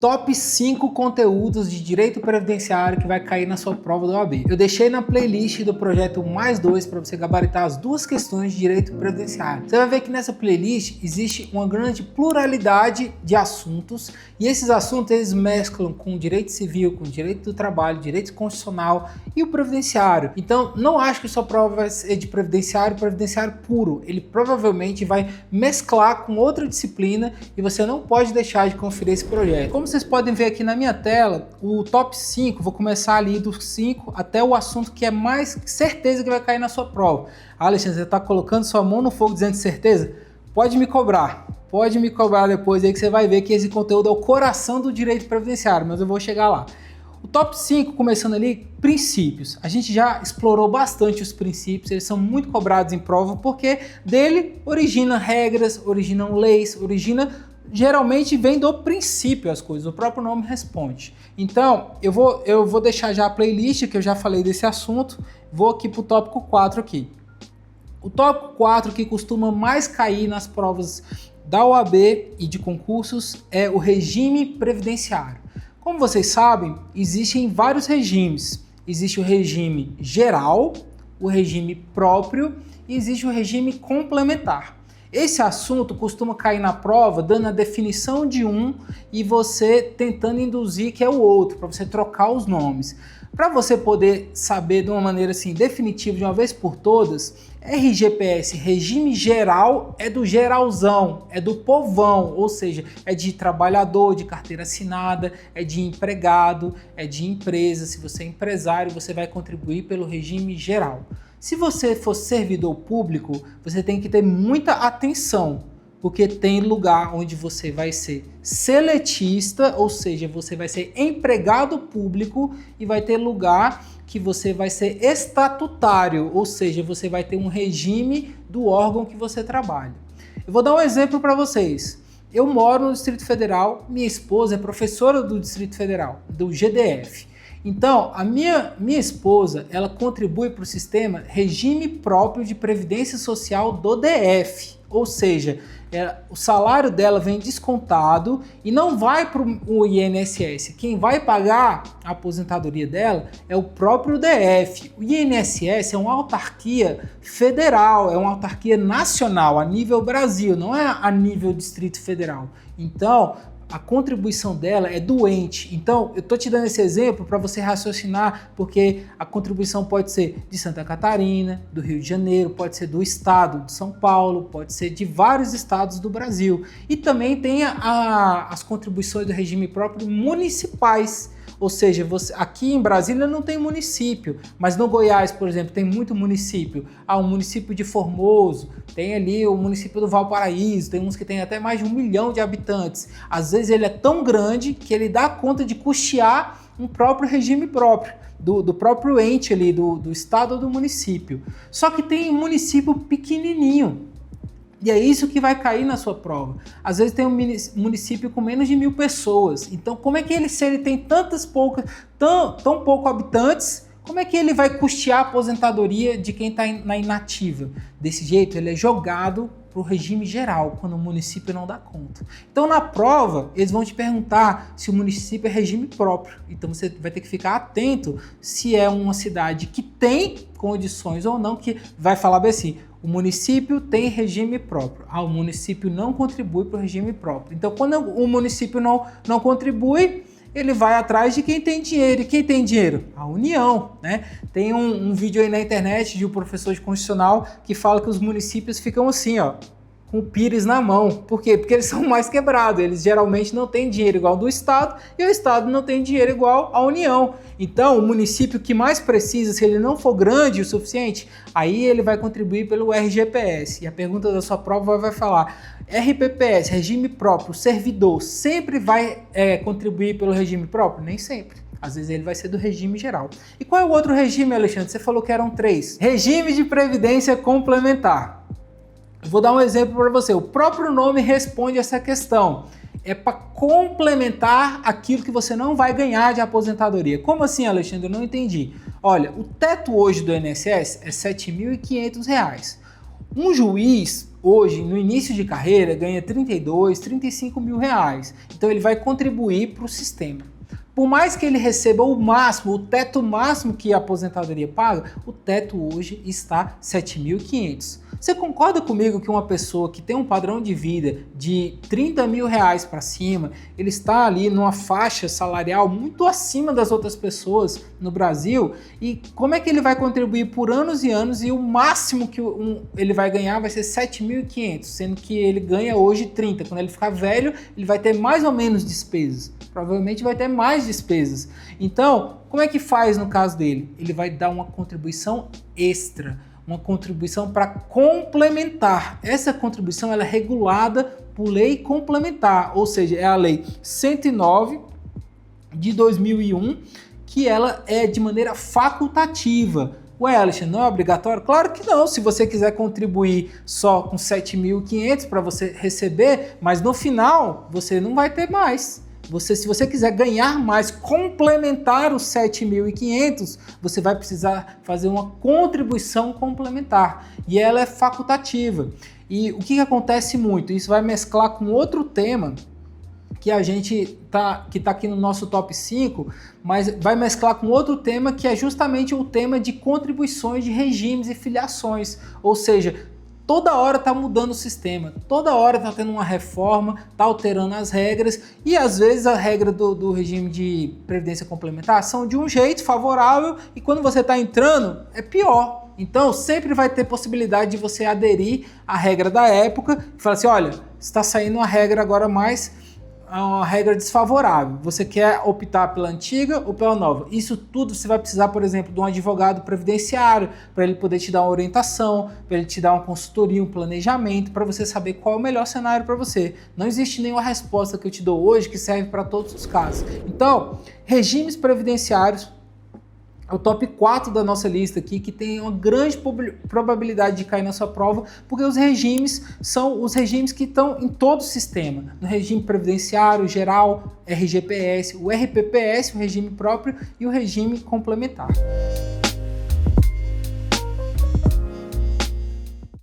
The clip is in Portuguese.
Top 5 conteúdos de direito previdenciário que vai cair na sua prova do OAB. Eu deixei na playlist do projeto Mais 2 para você gabaritar as duas questões de direito previdenciário. Você vai ver que nessa playlist existe uma grande pluralidade de assuntos e esses assuntos eles mesclam com direito civil, com direito do trabalho, direito constitucional e o previdenciário. Então não acho que sua prova vai ser de previdenciário puro. Ele provavelmente vai mesclar com outra disciplina e você não pode deixar de conferir esse projeto. Como vocês podem ver aqui na minha tela, o top 5, vou começar ali dos 5 até o assunto que é mais certeza que vai cair na sua prova. Alexandre, você está colocando sua mão no fogo dizendo certeza? Pode me cobrar depois aí que você vai ver que esse conteúdo é o coração do direito previdenciário, mas eu vou chegar lá. O top 5, começando ali, princípios. A gente já explorou bastante os princípios, eles são muito cobrados em prova porque dele origina regras, originam leis, geralmente vem do princípio as coisas, o próprio nome responde. Então, eu vou deixar já a playlist, que eu já falei desse assunto, vou aqui para o tópico 4 aqui. O tópico 4 que costuma mais cair nas provas da OAB e de concursos é o regime previdenciário. Como vocês sabem, existem vários regimes. Existe o regime geral, o regime próprio e existe o regime complementar. Esse assunto costuma cair na prova dando a definição de um e você tentando induzir que é o outro, para você trocar os nomes. Para você poder saber de uma maneira assim definitiva de uma vez por todas, RGPS, regime geral, é do geralzão, é do povão, ou seja, é de trabalhador, de carteira assinada, é de empregado, é de empresa. Se você é empresário, você vai contribuir pelo regime geral. Se você for servidor público, você tem que ter muita atenção, porque tem lugar onde você vai ser seletista, ou seja, você vai ser empregado público, e vai ter lugar que você vai ser estatutário, ou seja, você vai ter um regime do órgão que você trabalha. Eu vou dar um exemplo para vocês. Eu moro no Distrito Federal, minha esposa é professora do Distrito Federal, do GDF. Então, a minha esposa, ela contribui para o sistema regime próprio de previdência social do DF, ou seja, o salário dela vem descontado e não vai para o INSS. Quem vai pagar a aposentadoria dela é o próprio DF. O INSS é uma autarquia federal, é uma autarquia nacional, a nível Brasil, não é a nível Distrito Federal. Então, a contribuição dela é doente. Então, eu estou te dando esse exemplo para você raciocinar, porque a contribuição pode ser de Santa Catarina, do Rio de Janeiro, pode ser do estado de São Paulo, pode ser de vários estados do Brasil. E também tem as contribuições do regime próprio municipais. Ou seja, aqui em Brasília não tem município, mas no Goiás, por exemplo, tem muito município. O município de Formoso, tem ali o município do Valparaíso, tem uns que tem até mais de 1 milhão de habitantes. Às vezes ele é tão grande que ele dá conta de custear um próprio regime próprio, do próprio ente ali, do estado ou do município. Só que tem município pequenininho. E é isso que vai cair na sua prova. Às vezes tem um município com menos de 1.000 pessoas. Então, como é que se ele tem tão pouco habitantes, como é que ele vai custear a aposentadoria de quem está na inativa? Desse jeito, ele é jogado para o regime geral, quando o município não dá conta. Então, na prova, eles vão te perguntar se o município é regime próprio. Então, você vai ter que ficar atento se é uma cidade que tem condições ou não, que vai falar bem assim: o município tem regime próprio. O município não contribui para o regime próprio. Então, quando o município não contribui, ele vai atrás de quem tem dinheiro. E quem tem dinheiro? A União, né? Tem um vídeo aí na internet de um professor de constitucional que fala que os municípios ficam assim, ó, com o pires na mão. Por quê? Porque eles são mais quebrados. Eles geralmente não têm dinheiro igual ao do Estado e o Estado não tem dinheiro igual à União. Então, o município que mais precisa, se ele não for grande o suficiente, aí ele vai contribuir pelo RGPS. E a pergunta da sua prova vai falar: RPPS, regime próprio, servidor, sempre vai contribuir pelo regime próprio? Nem sempre. Às vezes ele vai ser do regime geral. E qual é o outro regime, Alexandre? Você falou que eram 3. Regime de previdência complementar. Vou dar um exemplo para você. O próprio nome responde essa questão. É para complementar aquilo que você não vai ganhar de aposentadoria. Como assim, Alexandre? Eu não entendi. Olha, o teto hoje do INSS é R$ 7.500. Um juiz hoje, no início de carreira, ganha 32, 35 mil reais. Então ele vai contribuir para o sistema. Por mais que ele receba o máximo, o teto máximo que a aposentadoria paga, o teto hoje está 7.500. Você concorda comigo que uma pessoa que tem um padrão de vida de 30 mil reais para cima, ele está ali numa faixa salarial muito acima das outras pessoas no Brasil? E como é que ele vai contribuir por anos e anos e o máximo que ele vai ganhar vai ser 7.500, sendo que ele ganha hoje 30. Quando ele ficar velho, ele vai ter mais ou menos despesas. Provavelmente vai ter mais despesas. Então, como é que faz no caso dele? Ele vai dar uma contribuição extra, uma contribuição para complementar. Essa contribuição ela é regulada por lei complementar, ou seja, é a lei 109 de 2001, que ela é de maneira facultativa. Ué, Alexandre, não é obrigatório? Claro que não. Se você quiser contribuir só com 7.500 para você receber, mas no final você não vai ter mais. Se você quiser ganhar mais, complementar os 7.500, você vai precisar fazer uma contribuição complementar. E ela é facultativa. E o que acontece muito? Isso vai mesclar com outro tema que a gente tá aqui no nosso top 5, mas vai mesclar com outro tema que é justamente o tema de contribuições de regimes e filiações. Ou seja, toda hora está mudando o sistema, toda hora está tendo uma reforma, está alterando as regras e às vezes a regra do regime de previdência complementar são de um jeito favorável e quando você está entrando é pior. Então sempre vai ter possibilidade de você aderir à regra da época e falar assim, olha, está saindo uma regra agora mais... uma regra desfavorável, você quer optar pela antiga ou pela nova. Isso tudo você vai precisar, por exemplo, de um advogado previdenciário para ele poder te dar uma orientação, para ele te dar uma consultoria, um planejamento, para você saber qual é o melhor cenário para você. Não existe nenhuma resposta que eu te dou hoje que serve para todos os casos. Então, regimes previdenciários é o top 4 da nossa lista aqui, que tem uma grande probabilidade de cair na sua prova, porque os regimes são os regimes que estão em todo o sistema. No regime previdenciário, geral, RGPS, o RPPS, o regime próprio e o regime complementar.